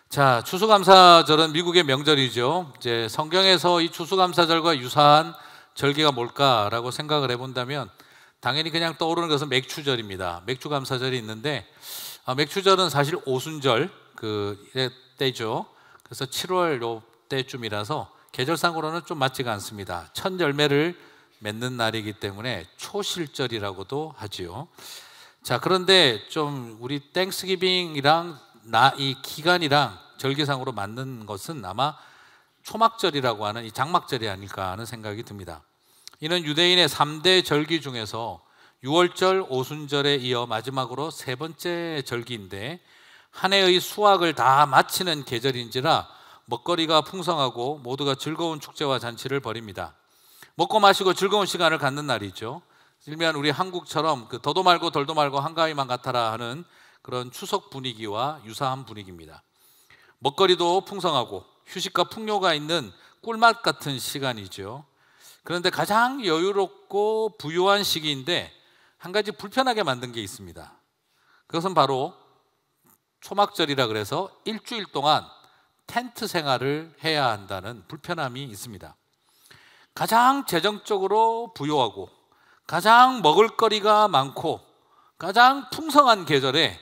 자, 추수감사절은 미국의 명절이죠. 이제 성경에서 이 추수감사절과 유사한 절기가 뭘까라고 생각을 해본다면 당연히 그냥 떠오르는 것은 맥추절입니다. 맥추감사절이 있는데 맥추절은 사실 오순절 때죠. 그래서 7월 요 때쯤이라서 계절상으로는 좀 맞지가 않습니다. 첫 열매를 맺는 날이기 때문에 초실절이라고도 하지요. 자, 그런데 좀 우리 땡스기빙이랑 이 기간이랑 절기상으로 맞는 것은 아마 초막절이라고 하는 이 장막절이 아닐까 하는 생각이 듭니다. 이는 유대인의 3대 절기 중에서 6월절, 오순절에 이어 마지막으로 세 번째 절기인데 한 해의 수확을 다 마치는 계절인지라 먹거리가 풍성하고 모두가 즐거운 축제와 잔치를 벌입니다. 먹고 마시고 즐거운 시간을 갖는 날이죠. 일면 우리 한국처럼 더도 말고 덜도 말고 한가위만 같아라 하는 그런 추석 분위기와 유사한 분위기입니다. 먹거리도 풍성하고 휴식과 풍요가 있는 꿀맛 같은 시간이죠. 그런데 가장 여유롭고 부유한 시기인데 한 가지 불편하게 만든 게 있습니다. 그것은 바로 초막절이라 그래서 일주일 동안 텐트 생활을 해야 한다는 불편함이 있습니다. 가장 재정적으로 부유하고 가장 먹을거리가 많고 가장 풍성한 계절에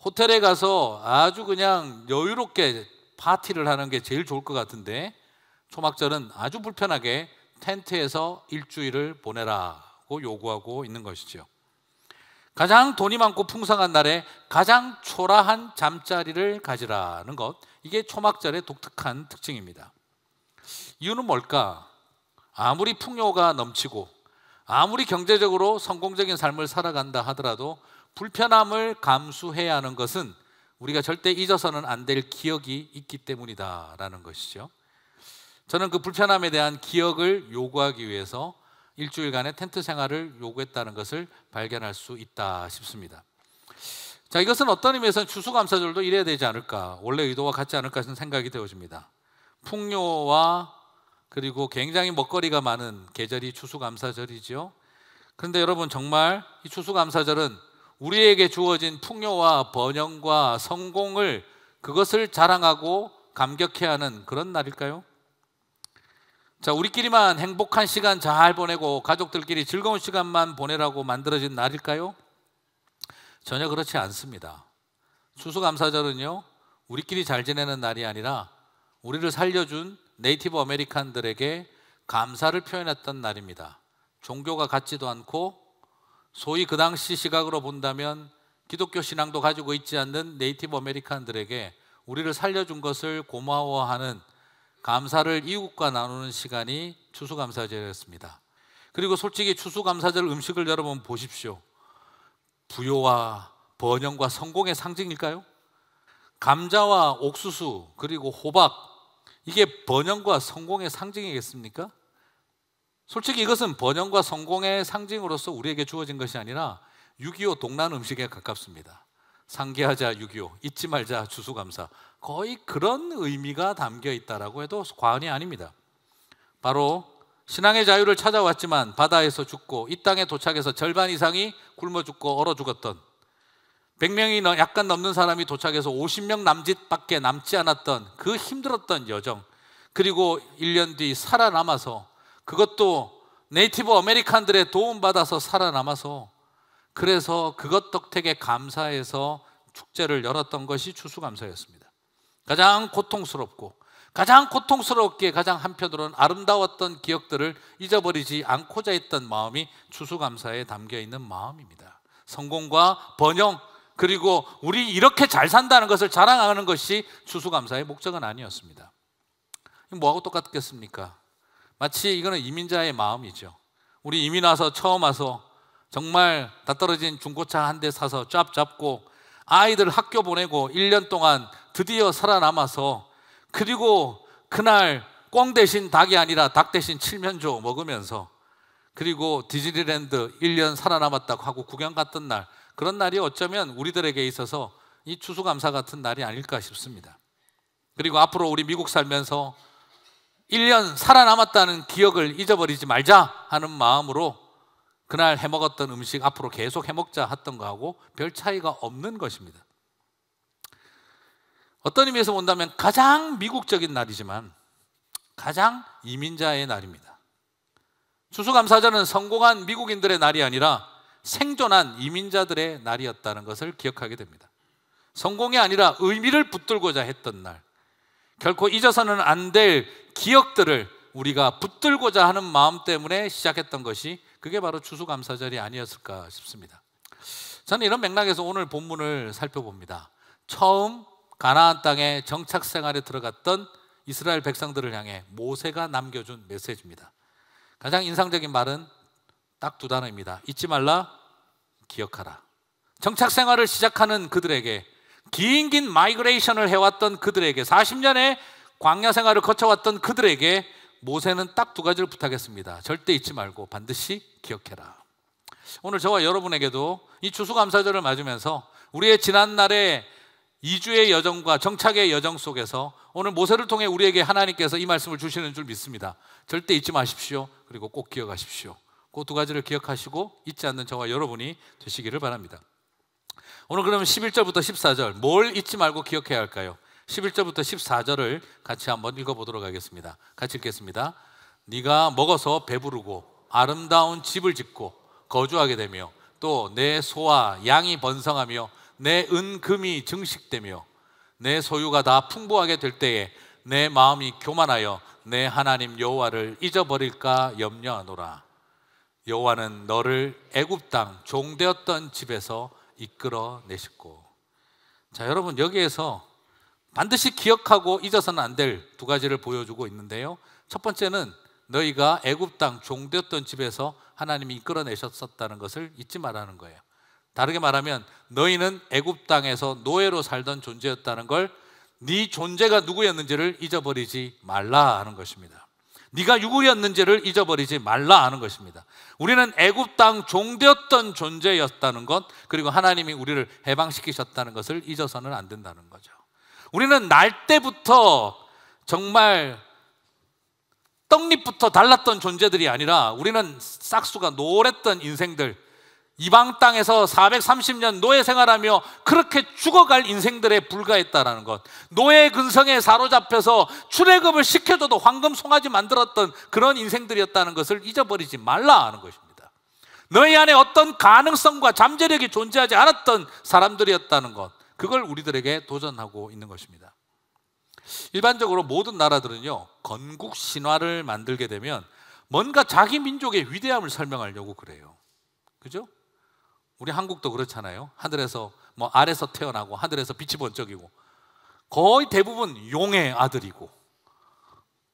호텔에 가서 아주 그냥 여유롭게 파티를 하는 게 제일 좋을 것 같은데 초막절은 아주 불편하게 텐트에서 일주일을 보내라고 요구하고 있는 것이죠. 가장 돈이 많고 풍성한 날에 가장 초라한 잠자리를 가지라는 것, 이게 초막절의 독특한 특징입니다. 이유는 뭘까? 아무리 풍요가 넘치고 아무리 경제적으로 성공적인 삶을 살아간다 하더라도 불편함을 감수해야 하는 것은 우리가 절대 잊어서는 안 될 기억이 있기 때문이다라는 것이죠. 저는 그 불편함에 대한 기억을 요구하기 위해서 일주일간의 텐트 생활을 요구했다는 것을 발견할 수 있다 싶습니다. 자, 이것은 어떤 의미에서는 추수감사절도 이래야 되지 않을까, 원래 의도와 같지 않을까 하는 생각이 되어집니다. 풍요와 그리고 굉장히 먹거리가 많은 계절이 추수감사절이죠. 그런데 여러분, 정말 이 추수감사절은 우리에게 주어진 풍요와 번영과 성공을 그것을 자랑하고 감격해야 하는 그런 날일까요? 자, 우리끼리만 행복한 시간 잘 보내고 가족들끼리 즐거운 시간만 보내라고 만들어진 날일까요? 전혀 그렇지 않습니다. 추수감사절은요, 우리끼리 잘 지내는 날이 아니라 우리를 살려준 네이티브 아메리칸들에게 감사를 표현했던 날입니다. 종교가 같지도 않고 소위 그 당시 시각으로 본다면 기독교 신앙도 가지고 있지 않는 네이티브 아메리칸들에게 우리를 살려준 것을 고마워하는 감사를 이웃과 나누는 시간이 추수감사절이었습니다. 그리고 솔직히 추수감사절 음식을 여러분 보십시오. 부요와 번영과 성공의 상징일까요? 감자와 옥수수 그리고 호박, 이게 번영과 성공의 상징이겠습니까? 솔직히 이것은 번영과 성공의 상징으로서 우리에게 주어진 것이 아니라 6.25 동란 음식에 가깝습니다. 상기하자 6.25, 잊지 말자 추수감사, 거의 그런 의미가 담겨 있다라고 해도 과언이 아닙니다. 바로 신앙의 자유를 찾아왔지만 바다에서 죽고 이 땅에 도착해서 절반 이상이 굶어 죽고 얼어 죽었던, 100명이 약간 넘는 사람이 도착해서 50명 남짓밖에 남지 않았던 그 힘들었던 여정, 그리고 1년 뒤 살아남아서, 그것도 네이티브 아메리칸들의 도움받아서 살아남아서, 그래서 그것 덕택에 감사해서 축제를 열었던 것이 추수감사였습니다. 가장 고통스럽고 가장 고통스럽게 가장 한편으로는 아름다웠던 기억들을 잊어버리지 않고자 했던 마음이 추수감사에 담겨있는 마음입니다. 성공과 번영, 그리고 우리 이렇게 잘 산다는 것을 자랑하는 것이 추수감사의 목적은 아니었습니다. 뭐하고 똑같겠습니까? 마치 이거는 이민자의 마음이죠. 우리 이민 와서 처음 와서 정말 다 떨어진 중고차 한 대 사서 쫙 잡고 아이들 학교 보내고 1년 동안 드디어 살아남아서, 그리고 그날 꽁 대신 닭이 아니라 닭 대신 칠면조 먹으면서, 그리고 디즈니랜드 1년 살아남았다고 하고 구경 갔던 날, 그런 날이 어쩌면 우리들에게 있어서 이 추수감사 같은 날이 아닐까 싶습니다. 그리고 앞으로 우리 미국 살면서 1년 살아남았다는 기억을 잊어버리지 말자 하는 마음으로 그날 해먹었던 음식 앞으로 계속 해먹자 했던 거하고 별 차이가 없는 것입니다. 어떤 의미에서 본다면 가장 미국적인 날이지만 가장 이민자의 날입니다. 추수감사절은 성공한 미국인들의 날이 아니라 생존한 이민자들의 날이었다는 것을 기억하게 됩니다. 성공이 아니라 의미를 붙들고자 했던 날, 결코 잊어서는 안 될 기억들을 우리가 붙들고자 하는 마음 때문에 시작했던 것이 그게 바로 추수감사절이 아니었을까 싶습니다. 저는 이런 맥락에서 오늘 본문을 살펴봅니다. 처음 가나안 땅에 정착 생활에 들어갔던 이스라엘 백성들을 향해 모세가 남겨준 메시지입니다. 가장 인상적인 말은 딱 두 단어입니다. 잊지 말라, 기억하라. 정착 생활을 시작하는 그들에게, 긴 마이그레이션을 해왔던 그들에게, 40년의 광야 생활을 거쳐왔던 그들에게 모세는 딱 두 가지를 부탁했습니다. 절대 잊지 말고 반드시 기억해라. 오늘 저와 여러분에게도 이 추수감사절을 맞으면서 우리의 지난날의 이주의 여정과 정착의 여정 속에서 오늘 모세를 통해 우리에게 하나님께서 이 말씀을 주시는 줄 믿습니다. 절대 잊지 마십시오. 그리고 꼭 기억하십시오. 그 두 가지를 기억하시고 잊지 않는 저와 여러분이 되시기를 바랍니다. 오늘 그러면 11절부터 14절 뭘 잊지 말고 기억해야 할까요? 11절부터 14절을 같이 한번 읽어보도록 하겠습니다. 같이 읽겠습니다. 네가 먹어서 배부르고 아름다운 집을 짓고 거주하게 되며 또 내 소와 양이 번성하며 내 은금이 증식되며 내 소유가 다 풍부하게 될 때에 내 마음이 교만하여 내 하나님 여호와를 잊어버릴까 염려하노라. 여호와는 너를 애굽 땅 종되었던 집에서 이끌어내셨고. 자, 여러분, 여기에서 반드시 기억하고 잊어서는 안 될 두 가지를 보여주고 있는데요. 첫 번째는 너희가 애굽 땅 종되었던 집에서 하나님이 이끌어내셨었다는 것을 잊지 말라는 거예요. 다르게 말하면 너희는 애굽 땅에서 노예로 살던 존재였다는 걸, 네 존재가 누구였는지를 잊어버리지 말라 하는 것입니다. 네가 누구였는지를 잊어버리지 말라 하는 것입니다. 우리는 애굽 땅 종되었던 존재였다는 것, 그리고 하나님이 우리를 해방시키셨다는 것을 잊어서는 안 된다는 거죠. 우리는 날 때부터 정말 떡잎부터 달랐던 존재들이 아니라 우리는 싹수가 노랬던 인생들, 이방 땅에서 430년 노예 생활하며 그렇게 죽어갈 인생들에 불과했다는 것, 노예 근성에 사로잡혀서 출애굽을 시켜줘도 황금 송아지 만들었던 그런 인생들이었다는 것을 잊어버리지 말라 하는 것입니다. 너희 안에 어떤 가능성과 잠재력이 존재하지 않았던 사람들이었다는 것, 그걸 우리들에게 도전하고 있는 것입니다. 일반적으로 모든 나라들은요, 건국 신화를 만들게 되면 뭔가 자기 민족의 위대함을 설명하려고 그래요. 그죠? 우리 한국도 그렇잖아요. 하늘에서 아래서 태어나고 하늘에서 빛이 번쩍이고, 거의 대부분 용의 아들이고,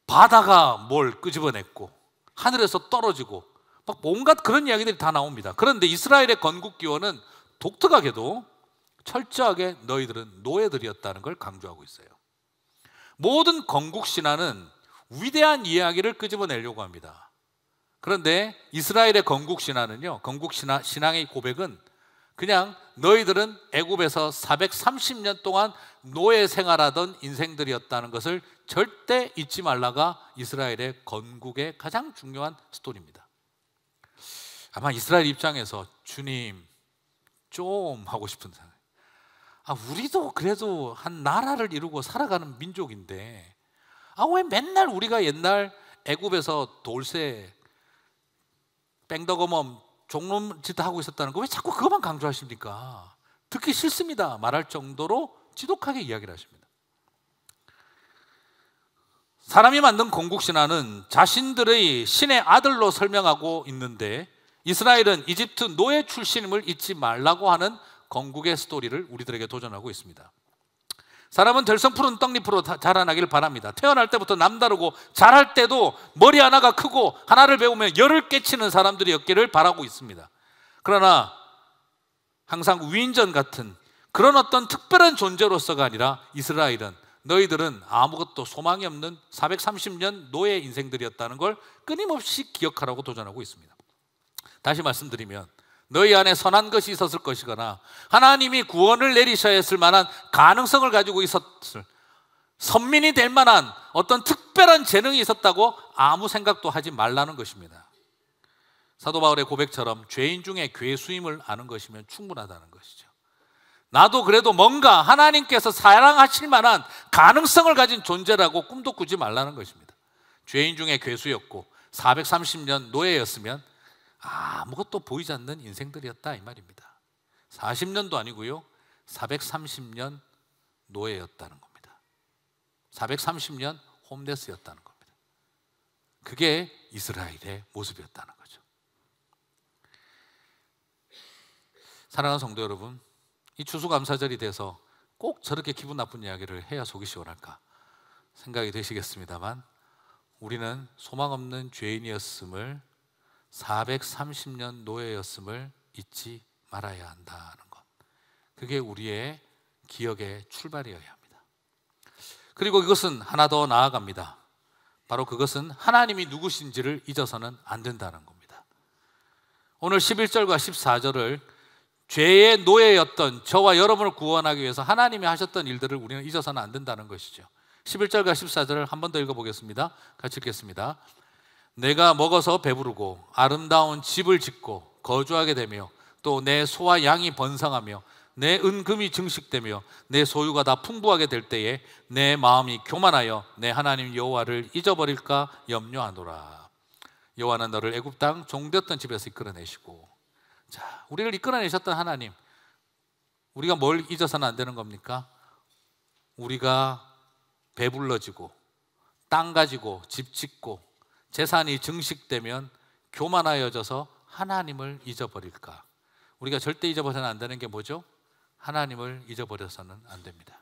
바다가 뭘 끄집어냈고, 하늘에서 떨어지고, 막 온갖 그런 이야기들이 다 나옵니다. 그런데 이스라엘의 건국 기원은 독특하게도 철저하게 너희들은 노예들이었다는 걸 강조하고 있어요. 모든 건국 신화는 위대한 이야기를 끄집어내려고 합니다. 그런데 이스라엘의 건국 신화는요, 건국 신앙의 고백은 그냥 너희들은 애굽에서 430년 동안 노예 생활하던 인생들이었다는 것을 절대 잊지 말라가 이스라엘의 건국의 가장 중요한 스토리입니다. 아마 이스라엘 입장에서 주님 좀 하고 싶은 사람, 우리도 그래도 한 나라를 이루고 살아가는 민족인데 왜 맨날 우리가 옛날 애굽에서 돌쇠 뺑덕어멈 종놈짓 하고 있었다는 거 왜 자꾸 그것만 강조하십니까? 듣기 싫습니다 말할 정도로 지독하게 이야기를 하십니다. 사람이 만든 건국신화는 자신들의 신의 아들로 설명하고 있는데 이스라엘은 이집트 노예 출신임을 잊지 말라고 하는 건국의 스토리를 우리들에게 도전하고 있습니다. 사람은 들성 푸른 떡잎으로 자라나길 바랍니다. 태어날 때부터 남다르고 자랄 때도 머리 하나가 크고 하나를 배우면 열을 깨치는 사람들이었기를 바라고 있습니다. 그러나 항상 위인전 같은 그런 어떤 특별한 존재로서가 아니라 이스라엘은, 너희들은 아무것도 소망이 없는 430년 노예 인생들이었다는 걸 끊임없이 기억하라고 도전하고 있습니다. 다시 말씀드리면 너희 안에 선한 것이 있었을 것이거나 하나님이 구원을 내리셔야 했을 만한 가능성을 가지고 있었을, 선민이 될 만한 어떤 특별한 재능이 있었다고 아무 생각도 하지 말라는 것입니다. 사도 바울의 고백처럼 죄인 중에 괴수임을 아는 것이면 충분하다는 것이죠. 나도 그래도 뭔가 하나님께서 사랑하실 만한 가능성을 가진 존재라고 꿈도 꾸지 말라는 것입니다. 죄인 중에 괴수였고 430년 노예였으면 아무것도 보이지 않는 인생들이었다 이 말입니다. 40년도 아니고요, 430년 노예였다는 겁니다. 430년 홈레스였다는 겁니다. 그게 이스라엘의 모습이었다는 거죠. 사랑하는 성도 여러분, 이 추수감사절이 돼서 꼭 저렇게 기분 나쁜 이야기를 해야 속이 시원할까 생각이 되시겠습니다만, 우리는 소망 없는 죄인이었음을, 430년 노예였음을 잊지 말아야 한다는 것, 그게 우리의 기억의 출발이어야 합니다. 그리고 이것은 하나 더 나아갑니다. 바로 그것은 하나님이 누구신지를 잊어서는 안 된다는 겁니다. 오늘 11절과 14절을 죄의 노예였던 저와 여러분을 구원하기 위해서 하나님이 하셨던 일들을 우리는 잊어서는 안 된다는 것이죠. 11절과 14절을 한 번 더 읽어보겠습니다. 같이 읽겠습니다. 내가 먹어서 배부르고 아름다운 집을 짓고 거주하게 되며 또 내 소와 양이 번성하며 내 은금이 증식되며 내 소유가 다 풍부하게 될 때에 내 마음이 교만하여 내 하나님 여호와를 잊어버릴까 염려하노라. 여호와는 너를 애굽 땅 종되었던 집에서 이끌어내시고. 자, 우리를 이끌어내셨던 하나님, 우리가 뭘 잊어서는 안 되는 겁니까? 우리가 배불러지고 땅 가지고 집 짓고 재산이 증식되면 교만하여져서 하나님을 잊어버릴까? 우리가 절대 잊어버려서는 안 되는 게 뭐죠? 하나님을 잊어버려서는 안 됩니다.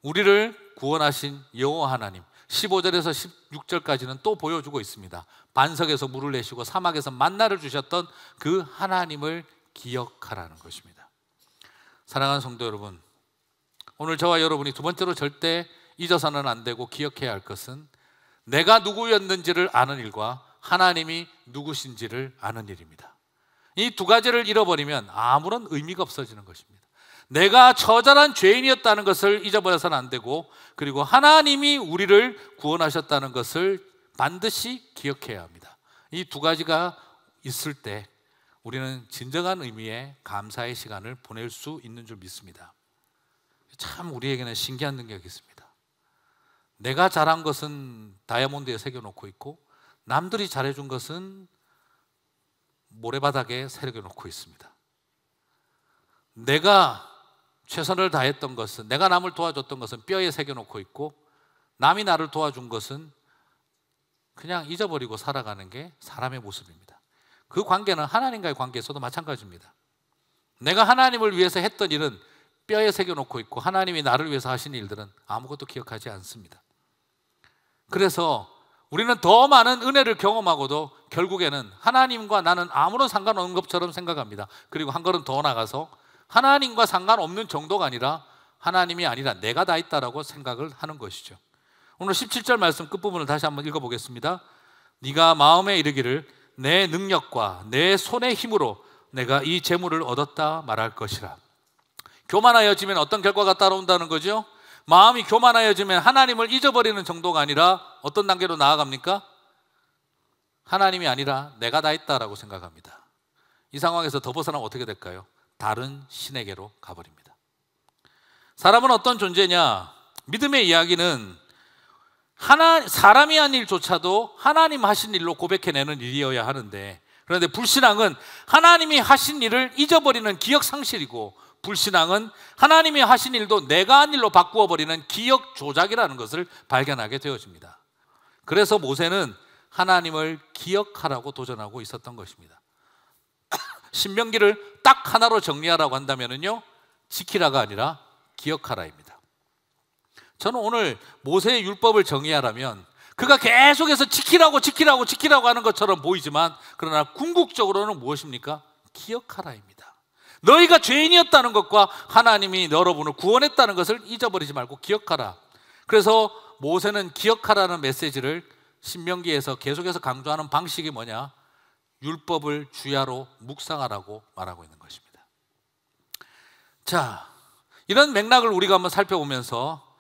우리를 구원하신 여호와 하나님, 15절에서 16절까지는 또 보여주고 있습니다. 반석에서 물을 내시고 사막에서 만나를 주셨던 그 하나님을 기억하라는 것입니다. 사랑하는 성도 여러분, 오늘 저와 여러분이 두 번째로 절대 잊어서는 안 되고 기억해야 할 것은 내가 누구였는지를 아는 일과 하나님이 누구신지를 아는 일입니다. 이 두 가지를 잃어버리면 아무런 의미가 없어지는 것입니다. 내가 처절한 죄인이었다는 것을 잊어버려서는 안 되고, 그리고 하나님이 우리를 구원하셨다는 것을 반드시 기억해야 합니다. 이 두 가지가 있을 때 우리는 진정한 의미의 감사의 시간을 보낼 수 있는 줄 믿습니다. 참 우리에게는 신기한 능력이 있습니다. 내가 잘한 것은 다이아몬드에 새겨놓고 있고 남들이 잘해준 것은 모래바닥에 새겨놓고 있습니다. 내가 최선을 다했던 것은, 내가 남을 도와줬던 것은 뼈에 새겨놓고 있고 남이 나를 도와준 것은 그냥 잊어버리고 살아가는 게 사람의 모습입니다. 그 관계는 하나님과의 관계에서도 마찬가지입니다. 내가 하나님을 위해서 했던 일은 뼈에 새겨놓고 있고 하나님이 나를 위해서 하신 일들은 아무것도 기억하지 않습니다. 그래서 우리는 더 많은 은혜를 경험하고도 결국에는 하나님과 나는 아무런 상관없는 것처럼 생각합니다. 그리고 한 걸음 더 나가서 하나님과 상관없는 정도가 아니라 하나님이 아니라 내가 다 있다라고 생각을 하는 것이죠. 오늘 17절 말씀 끝부분을 다시 한번 읽어보겠습니다. 네가 마음에 이르기를 내 능력과 내 손의 힘으로 내가 이 재물을 얻었다 말할 것이라. 교만하여지면 어떤 결과가 따라온다는 거죠? 마음이 교만하여지면 하나님을 잊어버리는 정도가 아니라 어떤 단계로 나아갑니까? 하나님이 아니라 내가 다 있다라고 생각합니다. 이 상황에서 더 벗어나면 어떻게 될까요? 다른 신에게로 가버립니다. 사람은 어떤 존재냐? 믿음의 이야기는 사람이 한 일조차도 하나님 하신 일로 고백해내는 일이어야 하는데, 그런데 불신앙은 하나님이 하신 일을 잊어버리는 기억 상실이고, 불신앙은 하나님이 하신 일도 내가 한 일로 바꾸어 버리는 기억 조작이라는 것을 발견하게 되어집니다. 그래서 모세는 하나님을 기억하라고 도전하고 있었던 것입니다. 신명기를 딱 하나로 정리하라고 한다면요, 지키라가 아니라 기억하라입니다. 저는 오늘 모세의 율법을 정의하라면 그가 계속해서 지키라고 하는 것처럼 보이지만, 그러나 궁극적으로는 무엇입니까? 기억하라입니다. 너희가 죄인이었다는 것과 하나님이 여러분을 구원했다는 것을 잊어버리지 말고 기억하라. 그래서 모세는 기억하라는 메시지를 신명기에서 계속해서 강조하는 방식이 뭐냐? 율법을 주야로 묵상하라고 말하고 있는 것입니다. 자, 이런 맥락을 우리가 한번 살펴보면서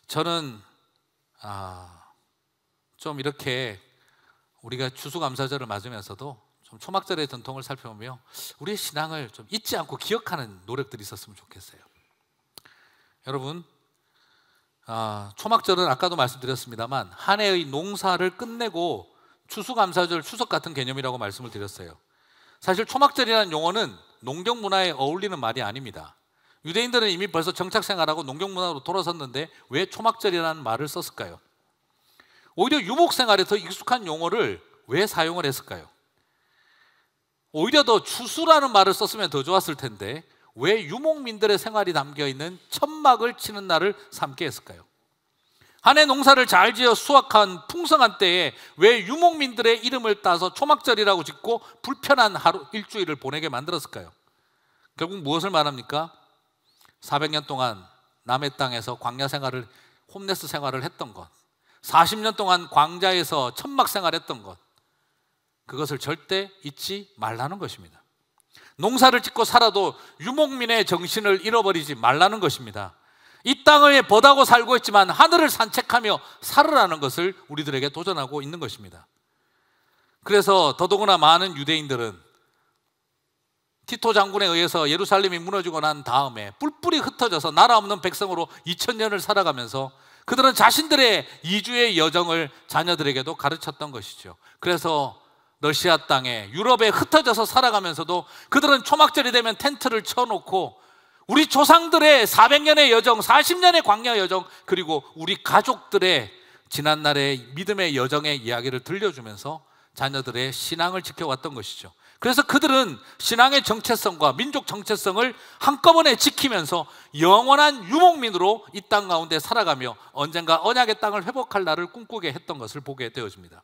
저는 좀 이렇게 우리가 추수감사절을 맞으면서도 좀 초막절의 전통을 살펴보며 우리의 신앙을 좀 잊지 않고 기억하는 노력들이 있었으면 좋겠어요. 여러분, 초막절은 아까도 말씀드렸습니다만 한 해의 농사를 끝내고 추수감사절, 추석 같은 개념이라고 말씀을 드렸어요. 사실 초막절이라는 용어는 농경 문화에 어울리는 말이 아닙니다. 유대인들은 이미 벌써 정착 생활하고 농경 문화로 돌아섰는데 왜 초막절이라는 말을 썼을까요? 오히려 유목 생활에 더 익숙한 용어를 왜 사용을 했을까요? 오히려 더 추수라는 말을 썼으면 더 좋았을 텐데 왜 유목민들의 생활이 담겨있는 천막을 치는 날을 삼게 했을까요? 한 해 농사를 잘 지어 수확한 풍성한 때에 왜 유목민들의 이름을 따서 초막절이라고 짓고 불편한 하루 일주일을 보내게 만들었을까요? 결국 무엇을 말합니까? 400년 동안 남의 땅에서 광야 생활을, 홈레스 생활을 했던 것, 40년 동안 광자에서 천막 생활했던 것, 그것을 절대 잊지 말라는 것입니다. 농사를 짓고 살아도 유목민의 정신을 잃어버리지 말라는 것입니다. 이 땅을 벗하고 살고 있지만 하늘을 산책하며 살으라는 것을 우리들에게 도전하고 있는 것입니다. 그래서 더더구나 많은 유대인들은 티토 장군에 의해서 예루살렘이 무너지고 난 다음에 뿔뿔이 흩어져서 나라 없는 백성으로 2000년을 살아가면서 그들은 자신들의 이주의 여정을 자녀들에게도 가르쳤던 것이죠. 그래서 러시아 땅에, 유럽에 흩어져서 살아가면서도 그들은 초막절이 되면 텐트를 쳐놓고 우리 조상들의 400년의 여정, 40년의 광야 여정, 그리고 우리 가족들의 지난날의 믿음의 여정의 이야기를 들려주면서 자녀들의 신앙을 지켜왔던 것이죠. 그래서 그들은 신앙의 정체성과 민족 정체성을 한꺼번에 지키면서 영원한 유목민으로 이 땅 가운데 살아가며 언젠가 언약의 땅을 회복할 날을 꿈꾸게 했던 것을 보게 되어집니다.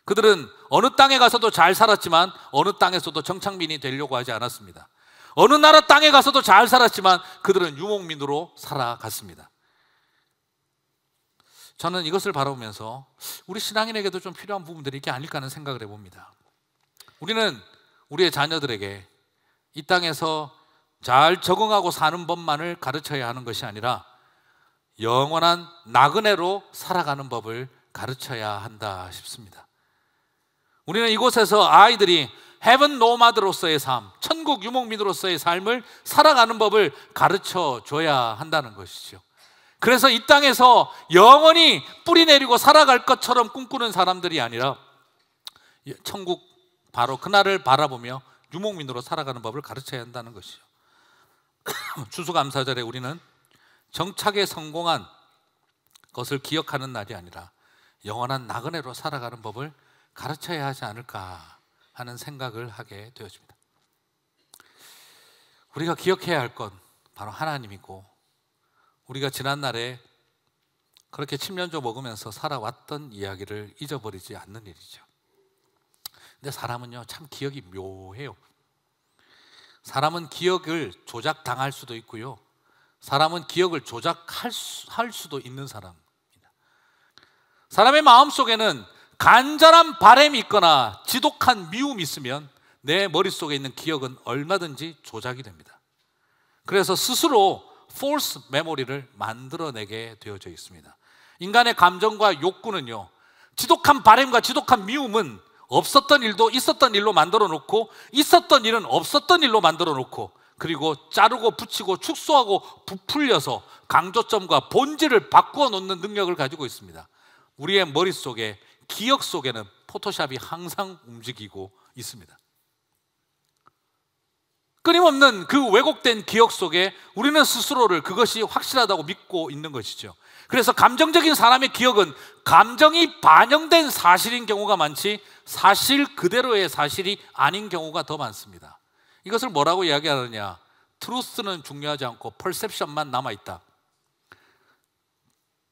그들은 어느 땅에 가서도 잘 살았지만 어느 땅에서도 정착민이 되려고 하지 않았습니다. 어느 나라 땅에 가서도 잘 살았지만 그들은 유목민으로 살아갔습니다. 저는 이것을 바라보면서 우리 신앙인에게도 좀 필요한 부분들이 있게 아닐까 하는 생각을 해봅니다. 우리는 우리의 자녀들에게 이 땅에서 잘 적응하고 사는 법만을 가르쳐야 하는 것이 아니라 영원한 나그네로 살아가는 법을 가르쳐야 한다 싶습니다. 우리는 이곳에서 아이들이 헤븐 노마드로서의 삶, 천국 유목민으로서의 삶을 살아가는 법을 가르쳐 줘야 한다는 것이죠. 그래서 이 땅에서 영원히 뿌리 내리고 살아갈 것처럼 꿈꾸는 사람들이 아니라 천국 바로 그날을 바라보며 유목민으로 살아가는 법을 가르쳐야 한다는 것이죠. 추수감사절에 우리는 정착에 성공한 것을 기억하는 날이 아니라 영원한 나그네로 살아가는 법을 가르쳐야 하지 않을까 하는 생각을 하게 되어집니다. 우리가 기억해야 할 건 바로 하나님이고 우리가 지난날에 그렇게 침면조 먹으면서 살아왔던 이야기를 잊어버리지 않는 일이죠. 근데 사람은요 참 기억이 묘해요. 사람은 기억을 조작당할 수도 있고요, 사람은 기억을 조작할 수도 있는 사람입니다. 사람의 마음속에는 간절한 바람이 있거나 지독한 미움이 있으면 내 머릿속에 있는 기억은 얼마든지 조작이 됩니다. 그래서 스스로 false memory를 만들어내게 되어져 있습니다. 인간의 감정과 욕구는요, 지독한 바람과 지독한 미움은 없었던 일도 있었던 일로 만들어 놓고 있었던 일은 없었던 일로 만들어 놓고 그리고 자르고 붙이고 축소하고 부풀려서 강조점과 본질을 바꾸어 놓는 능력을 가지고 있습니다. 우리의 머릿속에, 기억 속에는 포토샵이 항상 움직이고 있습니다. 끊임없는 그 왜곡된 기억 속에 우리는 스스로를 그것이 확실하다고 믿고 있는 것이죠. 그래서 감정적인 사람의 기억은 감정이 반영된 사실인 경우가 많지 사실 그대로의 사실이 아닌 경우가 더 많습니다. 이것을 뭐라고 이야기하느냐? 트루스는 중요하지 않고 퍼셉션만 남아있다.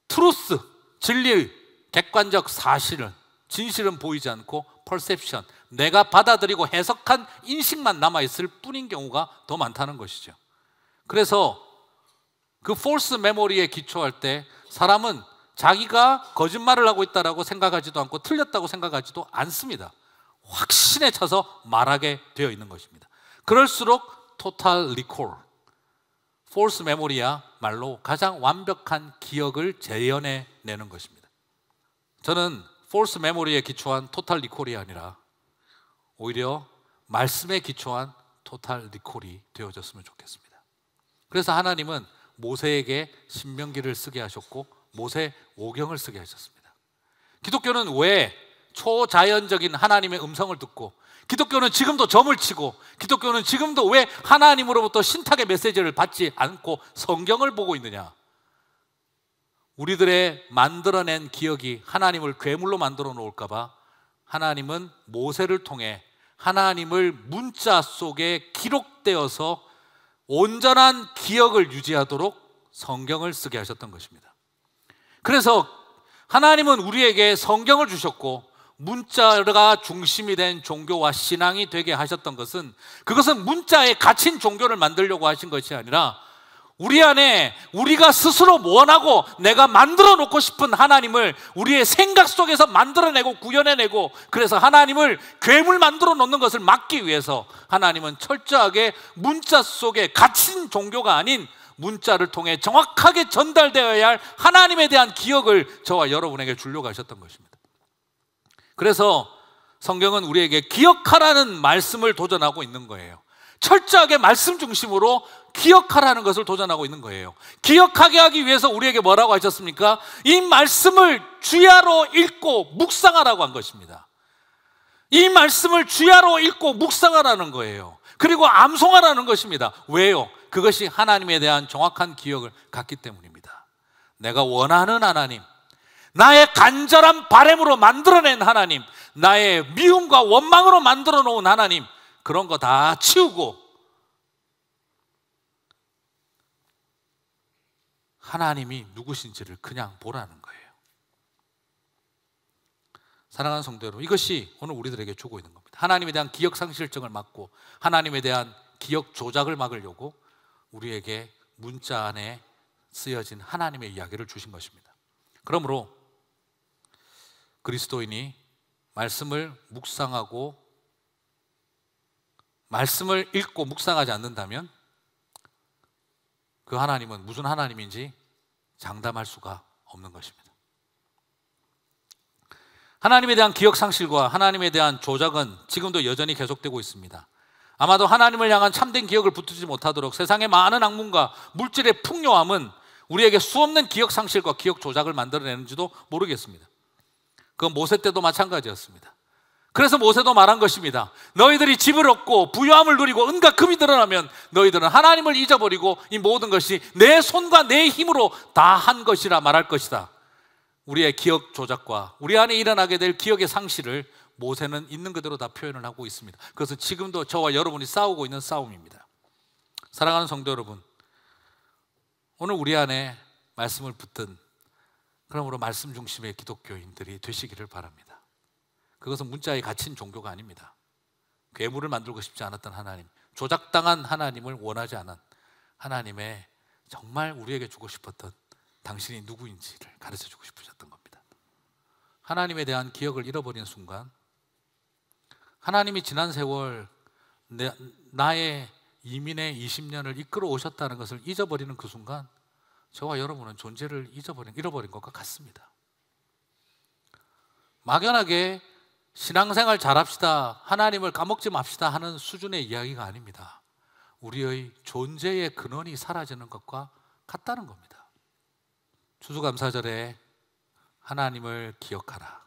트루스, 진리, 객관적 사실은, 진실은 보이지 않고 퍼셉션, 내가 받아들이고 해석한 인식만 남아있을 뿐인 경우가 더 많다는 것이죠. 그래서 그 false memory에 기초할 때 사람은 자기가 거짓말을 하고 있다고 생각하지도 않고 틀렸다고 생각하지도 않습니다. 확신에 차서 말하게 되어 있는 것입니다. 그럴수록 total recall, false memory야말로 가장 완벽한 기억을 재현해내는 것입니다. 저는 폴스 메모리에 기초한 토탈 리콜이 아니라 오히려 말씀에 기초한 토탈 리콜이 되어졌으면 좋겠습니다. 그래서 하나님은 모세에게 신명기를 쓰게 하셨고 모세 오경을 쓰게 하셨습니다. 기독교는 왜 초자연적인 하나님의 음성을 듣고, 기독교는 지금도 점을 치고, 기독교는 지금도 왜 하나님으로부터 신탁의 메시지를 받지 않고 성경을 보고 있느냐? 우리들의 만들어낸 기억이 하나님을 괴물로 만들어 놓을까 봐 하나님은 모세를 통해 하나님을 문자 속에 기록되어서 온전한 기억을 유지하도록 성경을 쓰게 하셨던 것입니다. 그래서 하나님은 우리에게 성경을 주셨고 문자가 중심이 된 종교와 신앙이 되게 하셨던 것은, 그것은 문자에 갇힌 종교를 만들려고 하신 것이 아니라 우리 안에 우리가 스스로 원하고 내가 만들어 놓고 싶은 하나님을 우리의 생각 속에서 만들어내고 구현해내고, 그래서 하나님을 괴물 만들어 놓는 것을 막기 위해서 하나님은 철저하게 문자 속에 갇힌 종교가 아닌 문자를 통해 정확하게 전달되어야 할 하나님에 대한 기억을 저와 여러분에게 주려고 하셨던 것입니다. 그래서 성경은 우리에게 기억하라는 말씀을 도전하고 있는 거예요. 철저하게 말씀 중심으로 기억하라는 것을 도전하고 있는 거예요. 기억하게 하기 위해서 우리에게 뭐라고 하셨습니까? 이 말씀을 주야로 읽고 묵상하라고 한 것입니다. 이 말씀을 주야로 읽고 묵상하라는 거예요. 그리고 암송하라는 것입니다. 왜요? 그것이 하나님에 대한 정확한 기억을 갖기 때문입니다. 내가 원하는 하나님, 나의 간절한 바람으로 만들어낸 하나님, 나의 미움과 원망으로 만들어 놓은 하나님, 그런 거 다 치우고 하나님이 누구신지를 그냥 보라는 거예요. 사랑하는 성도 여러분, 이것이 오늘 우리들에게 주고 있는 겁니다. 하나님에 대한 기억 상실증을 막고 하나님에 대한 기억 조작을 막으려고 우리에게 문자 안에 쓰여진 하나님의 이야기를 주신 것입니다. 그러므로 그리스도인이 말씀을 묵상하고 말씀을 읽고 묵상하지 않는다면 그 하나님은 무슨 하나님인지 장담할 수가 없는 것입니다. 하나님에 대한 기억 상실과 하나님에 대한 조작은 지금도 여전히 계속되고 있습니다. 아마도 하나님을 향한 참된 기억을 붙들지 못하도록 세상의 많은 학문과 물질의 풍요함은 우리에게 수없는 기억 상실과 기억 조작을 만들어내는지도 모르겠습니다. 그건 모세 때도 마찬가지였습니다. 그래서 모세도 말한 것입니다. 너희들이 집을 얻고 부유함을 누리고 온갖 금이 드러나면 너희들은 하나님을 잊어버리고 이 모든 것이 내 손과 내 힘으로 다 한 것이라 말할 것이다. 우리의 기억 조작과 우리 안에 일어나게 될 기억의 상실을 모세는 있는 그대로 다 표현을 하고 있습니다. 그것은 지금도 저와 여러분이 싸우고 있는 싸움입니다. 사랑하는 성도 여러분, 오늘 우리 안에 말씀을 붙든 그러므로 말씀 중심의 기독교인들이 되시기를 바랍니다. 그것은 문자에 갇힌 종교가 아닙니다. 괴물을 만들고 싶지 않았던 하나님, 조작당한 하나님을 원하지 않은 하나님의 정말 우리에게 주고 싶었던 당신이 누구인지를 가르쳐주고 싶으셨던 겁니다. 하나님에 대한 기억을 잃어버린 순간, 하나님이 지난 세월 나의 이민의 20년을 이끌어 오셨다는 것을 잊어버리는 그 순간 저와 여러분은 존재를 잃어버린 것과 같습니다. 막연하게 신앙생활 잘합시다, 하나님을 까먹지 맙시다 하는 수준의 이야기가 아닙니다. 우리의 존재의 근원이 사라지는 것과 같다는 겁니다. 추수감사절에 하나님을 기억하라,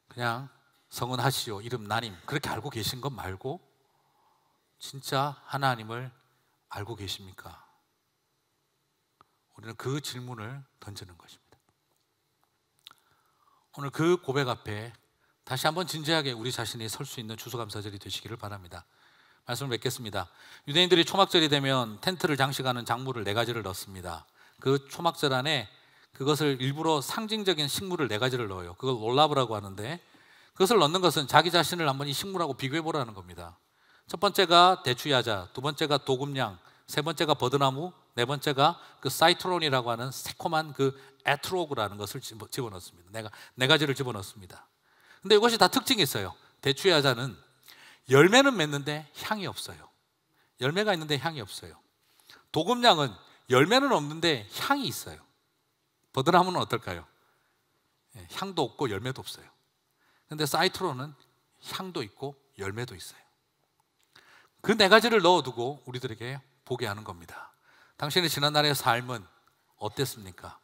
그냥 성은하시오 이름 나님 그렇게 알고 계신 것 말고 진짜 하나님을 알고 계십니까? 우리는 그 질문을 던지는 것입니다. 오늘 그 고백 앞에 다시 한번 진지하게 우리 자신이 설 수 있는 추수감사절이 되시기를 바랍니다. 말씀을 맺겠습니다. 유대인들이 초막절이 되면 텐트를 장식하는 작물을 4가지를 넣습니다. 그 초막절 안에 그것을 일부러 상징적인 식물을 4가지를 넣어요. 그걸 올라브라고 하는데, 그것을 넣는 것은 자기 자신을 한번 이 식물하고 비교해 보라는 겁니다. 첫 번째가 대추야자, 두 번째가 도금냥, 세 번째가 버드나무, 네 번째가 그 사이트론이라고 하는 새콤한 그 에트로그라는 것을 집어넣습니다. 내가 4가지를 집어넣습니다. 근데 이것이 다 특징이 있어요. 대추야자는 열매는 맺는데 향이 없어요. 열매가 있는데 향이 없어요. 도금냥은 열매는 없는데 향이 있어요. 버드나무는 어떨까요? 향도 없고 열매도 없어요. 근데 사이트로는 향도 있고 열매도 있어요. 그 네 가지를 넣어두고 우리들에게 보게 하는 겁니다. 당신의 지난날의 삶은 어땠습니까?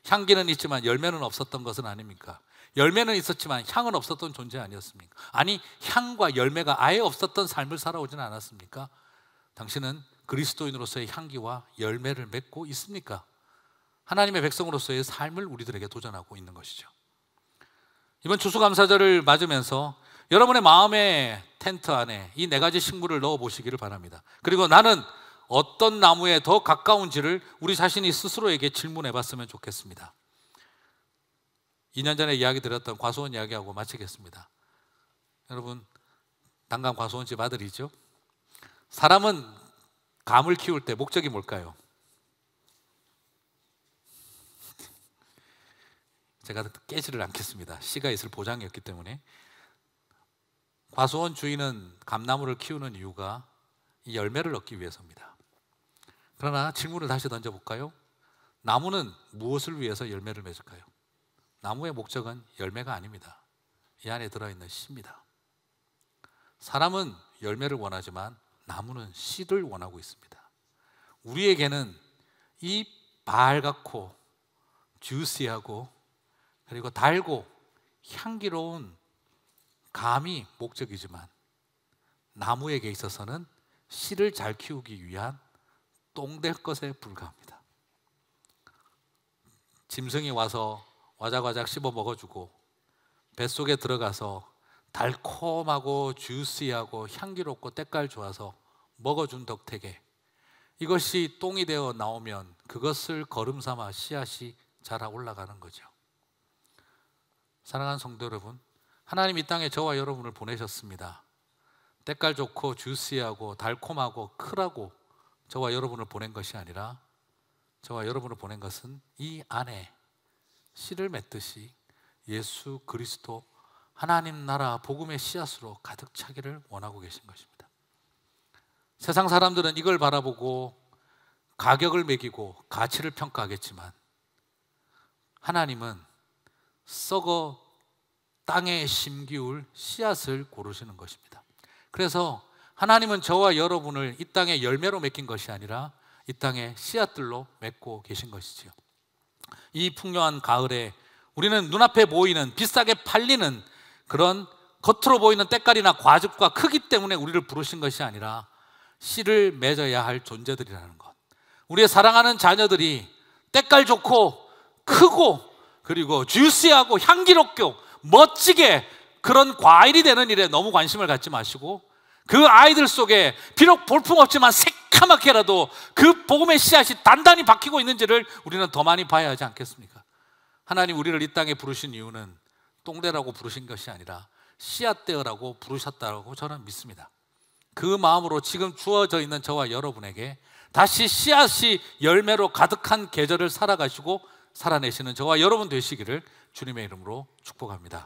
향기는 있지만 열매는 없었던 것은 아닙니까? 열매는 있었지만 향은 없었던 존재 아니었습니까? 아니, 향과 열매가 아예 없었던 삶을 살아오지는 않았습니까? 당신은 그리스도인으로서의 향기와 열매를 맺고 있습니까? 하나님의 백성으로서의 삶을 우리들에게 도전하고 있는 것이죠. 이번 추수감사절을 맞으면서 여러분의 마음의 텐트 안에 이 네 가지 식물을 넣어 보시기를 바랍니다. 그리고 나는 어떤 나무에 더 가까운지를 우리 자신이 스스로에게 질문해 봤으면 좋겠습니다. 2년 전에 이야기 드렸던 과수원 이야기하고 마치겠습니다. 여러분, 단감 과수원집 아들이죠. 사람은 감을 키울 때 목적이 뭘까요? 제가 깨지를 않겠습니다. 씨가 있을 보장이었기 때문에. 과수원 주인은 감나무를 키우는 이유가 이 열매를 얻기 위해서입니다. 그러나 질문을 다시 던져볼까요? 나무는 무엇을 위해서 열매를 맺을까요? 나무의 목적은 열매가 아닙니다. 이 안에 들어있는 씨입니다. 사람은 열매를 원하지만 나무는 씨를 원하고 있습니다. 우리에게는 이 빨갛고 주시하고 그리고 달고 향기로운 감이 목적이지만 나무에게 있어서는 씨를 잘 키우기 위한 똥될 것에 불과합니다. 짐승이 와서 와작와작 씹어 먹어주고 뱃속에 들어가서 달콤하고 주시하고 향기롭고 때깔 좋아서 먹어준 덕택에 이것이 똥이 되어 나오면 그것을 거름삼아 씨앗이 자라 올라가는 거죠. 사랑하는 성도 여러분, 하나님 이 땅에 저와 여러분을 보내셨습니다. 때깔 좋고 주시하고 달콤하고 크라고 저와 여러분을 보낸 것이 아니라 저와 여러분을 보낸 것은 이 안에 씨를 맺듯이 예수 그리스도 하나님 나라 복음의 씨앗으로 가득 차기를 원하고 계신 것입니다. 세상 사람들은 이걸 바라보고 가격을 매기고 가치를 평가하겠지만 하나님은 썩어 땅에 심기울 씨앗을 고르시는 것입니다. 그래서 하나님은 저와 여러분을 이 땅에 열매로 맺긴 것이 아니라 이 땅에 씨앗들로 맺고 계신 것이지요. 이 풍요한 가을에 우리는 눈앞에 보이는 비싸게 팔리는 그런 겉으로 보이는 때깔이나 과즙과 크기 때문에 우리를 부르신 것이 아니라 씨를 맺어야 할 존재들이라는 것. 우리의 사랑하는 자녀들이 때깔 좋고 크고 그리고 주시하고 향기롭고 멋지게 그런 과일이 되는 일에 너무 관심을 갖지 마시고 그 아이들 속에 비록 볼품없지만 새카맣게라도 그 복음의 씨앗이 단단히 박히고 있는지를 우리는 더 많이 봐야 하지 않겠습니까? 하나님 우리를 이 땅에 부르신 이유는 똥대라고 부르신 것이 아니라 씨앗되어라고 부르셨다고 저는 믿습니다. 그 마음으로 지금 주어져 있는 저와 여러분에게 다시 씨앗이 열매로 가득한 계절을 살아가시고 살아내시는 저와 여러분 되시기를 주님의 이름으로 축복합니다.